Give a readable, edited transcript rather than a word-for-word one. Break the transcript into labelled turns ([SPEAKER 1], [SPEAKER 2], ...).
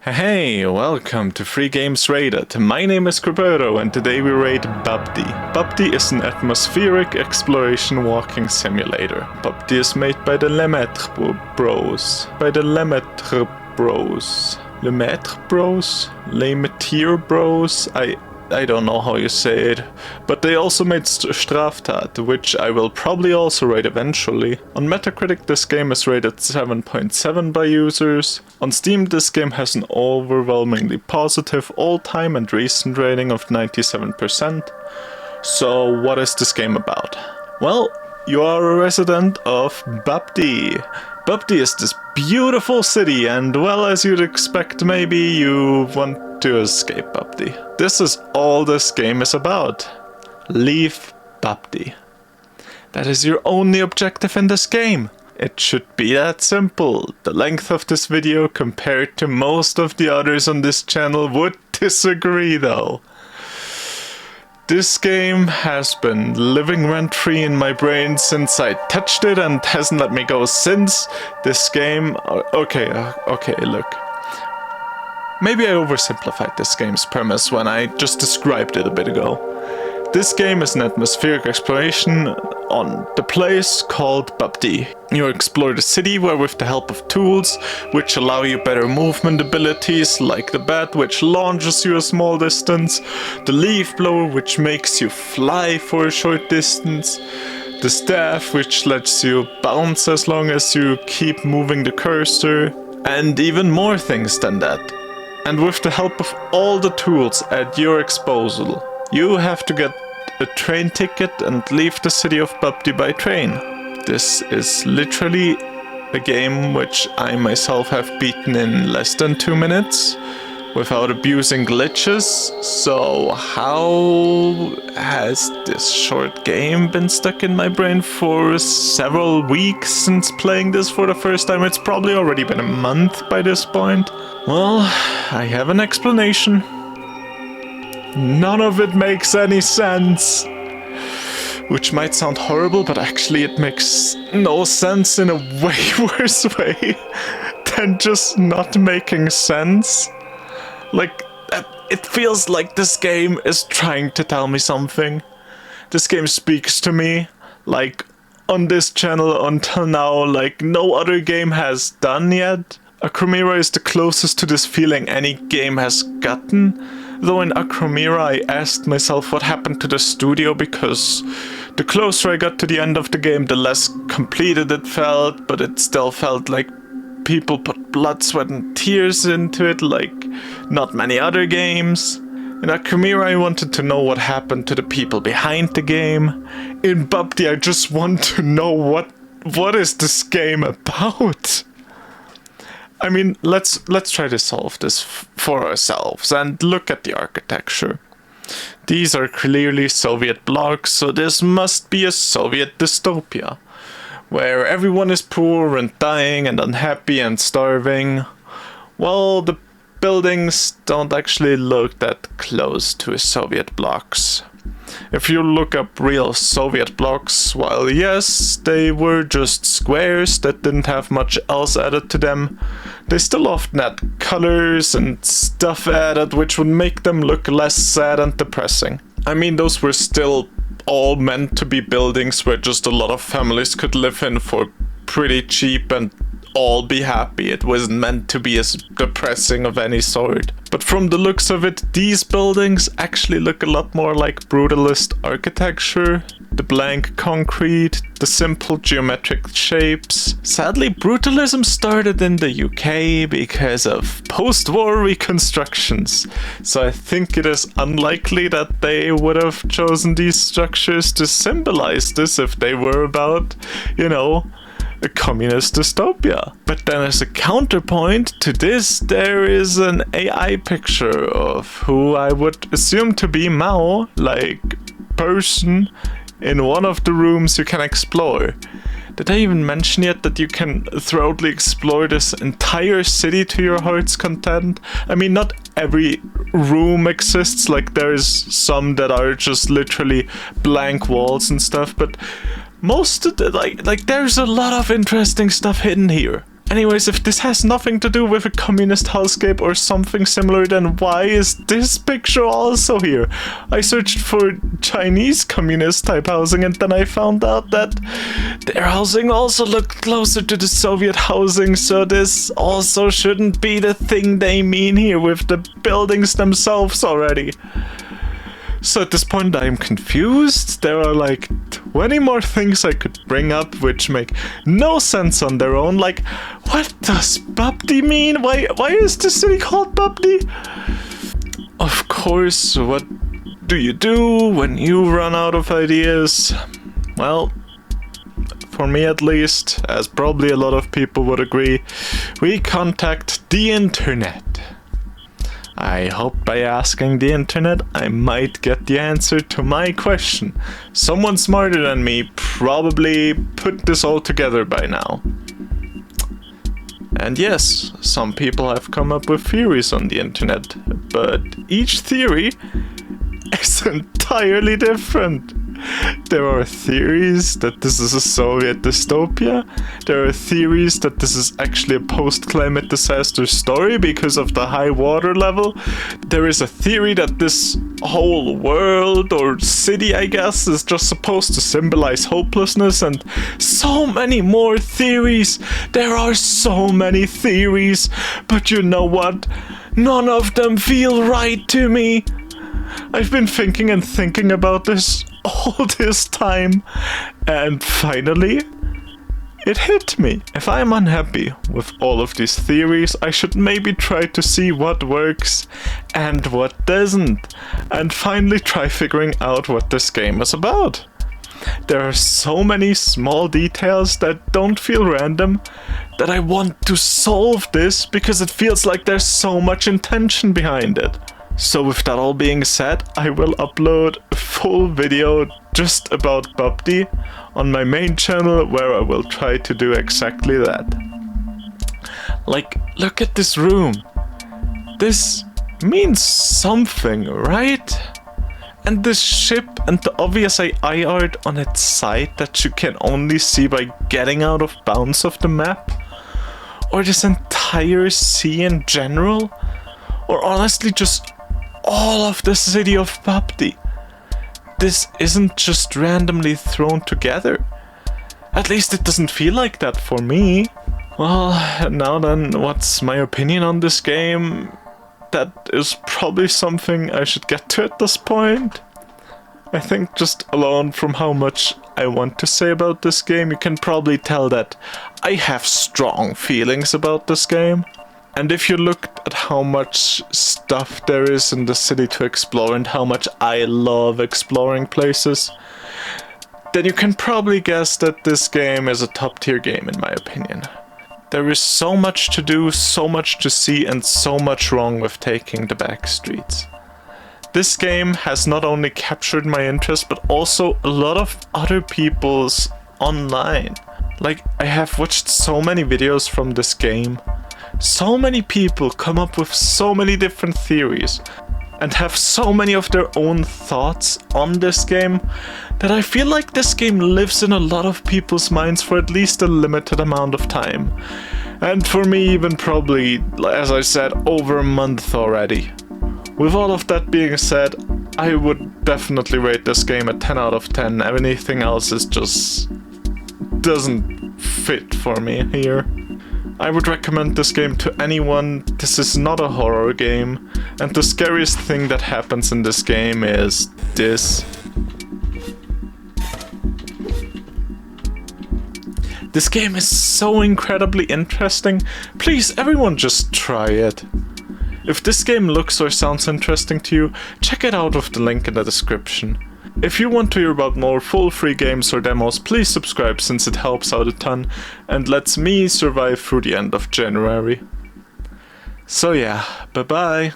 [SPEAKER 1] Hey, welcome to Free Games Rated. My name is Kroberto and today we rate BABBDI. BABBDI is an atmospheric exploration walking simulator. BABBDI is made by the Lemaitre Bros. Lemaitre Bros? I don't know how you say it, but they also made Straftat, which I will probably also rate eventually. On Metacritic this game is rated 7.7 by users. On Steam this game has an overwhelmingly positive all-time and recent rating of 97%. So what is this game about? Well, you are a resident of BABBDI. BABBDI is this beautiful city and, well, as you'd expect, maybe you want to escape BABBDI. This is all this game is about. Leave BABBDI. That is your only objective in this game. It should be that simple. The length of this video compared to most of the others on this channel would disagree though. This game has been living rent-free in my brain since I touched it and hasn't let me go since. This game... Okay, look. Maybe I oversimplified this game's premise when I just described it a bit ago. This game is an atmospheric exploration on the place called BABBDI. You explore the city where, with the help of tools which allow you better movement abilities, like the bat which launches you a small distance, the leaf blower which makes you fly for a short distance, the staff which lets you bounce as long as you keep moving the cursor, and even more things than that. And with the help of all the tools at your disposal, you have to get a train ticket and leave the city of BABBDI by train. This is literally a game which I myself have beaten in less than 2 minutes without abusing glitches. So how has this short game been stuck in my brain for several weeks since playing this for the first time? It's probably already been a month by this point. Well, I have an explanation. None of it makes any sense. Which might sound horrible, but actually it makes no sense in a way worse way than just not making sense. Like, it feels like this game is trying to tell me something. This game speaks to me, like, on this channel until now, like no other game has done yet. Akromira is the closest to this feeling any game has gotten. Though in Akromira I asked myself what happened to the studio, because the closer I got to the end of the game, the less completed it felt, but it still felt like people put blood, sweat and tears into it, like not many other games. In Akromira I wanted to know what happened to the people behind the game. In BABBDI I just want to know what is this game about? I mean, let's try to solve this for ourselves and look at the architecture. These are clearly Soviet blocks, so this must be a Soviet dystopia, where everyone is poor and dying and unhappy and starving. Well, the buildings don't actually look that close to Soviet blocks. If you look up real Soviet blocks, while yes, they were just squares that didn't have much else added to them, they still often had colors and stuff added which would make them look less sad and depressing. I mean, those were still all meant to be buildings where just a lot of families could live in for pretty cheap and all be happy. It wasn't meant to be as depressing of any sort. But from the looks of it, these buildings actually look a lot more like brutalist architecture. The blank concrete, the simple geometric shapes. Sadly, brutalism started in the UK because of post-war reconstructions. So I think it is unlikely that they would have chosen these structures to symbolize this if they were about, you know, a communist dystopia. But then as a counterpoint to this, there is an AI picture of who I would assume to be Mao, like person, in one of the rooms you can explore. Did I even mention yet that you can thoroughly explore this entire city to your heart's content? I mean, not every room exists, like there's some that are just literally blank walls and stuff, but most of the, like there's a lot of interesting stuff hidden here. Anyways, if this has nothing to do with a communist hellscape or something similar, then why is this picture also here? I searched for Chinese communist type housing and then I found out that their housing also looked closer to the Soviet housing, so this also shouldn't be the thing they mean here with the buildings themselves already. So at this point I am confused. There are like 20 more things I could bring up which make no sense on their own. Like, what does BABBDI mean? Why is the city called BABBDI? Of course, what do you do when you run out of ideas? Well, for me at least, as probably a lot of people would agree, we contact the internet. I hope by asking the internet I might get the answer to my question. Someone smarter than me probably put this all together by now. And yes, some people have come up with theories on the internet, but each theory is entirely different. There are theories that this is a Soviet dystopia. There are theories that this is actually a post-climate disaster story because of the high water level. There is a theory that this whole world or city, I guess, is just supposed to symbolize hopelessness, and so many more theories. There are so many theories, but you know what? None of them feel right to me. I've been thinking and thinking about this all this time, and finally, it hit me. If I'm unhappy with all of these theories, I should maybe try to see what works and what doesn't, and finally try figuring out what this game is about. There are so many small details that don't feel random that I want to solve this because it feels like there's so much intention behind it. So with that all being said, I will upload a full video just about BABBDI on my main channel where I will try to do exactly that. Like, look at this room. This means something, right? And this ship and the obvious AI art on its side that you can only see by getting out of bounds of the map? Or this entire sea in general? Or honestly just all of the city of BABBDI. This isn't just randomly thrown together. At least it doesn't feel like that for me. Well, now then, what's my opinion on this game? That is probably something I should get to at this point. I think just alone from how much I want to say about this game, you can probably tell that I have strong feelings about this game. And if you looked at how much stuff there is in the city to explore and how much I love exploring places, then you can probably guess that this game is a top tier game in my opinion. There is so much to do, so much to see, and so much wrong with taking the back streets. This game has not only captured my interest, but also a lot of other people's online. Like, I have watched so many videos from this game. So many people come up with so many different theories and have so many of their own thoughts on this game that I feel like this game lives in a lot of people's minds for at least a limited amount of time. And for me even probably, as I said, over a month already. With all of that being said, I would definitely rate this game a 10 out of 10. Anything else is just doesn't fit for me here. I would recommend this game to anyone. This is not a horror game, and the scariest thing that happens in this game is this. This game is so incredibly interesting. Please, everyone just try it. If this game looks or sounds interesting to you, check it out with the link in the description. If you want to hear about more full free games or demos, please subscribe since it helps out a ton and lets me survive through the end of January. So yeah, bye bye.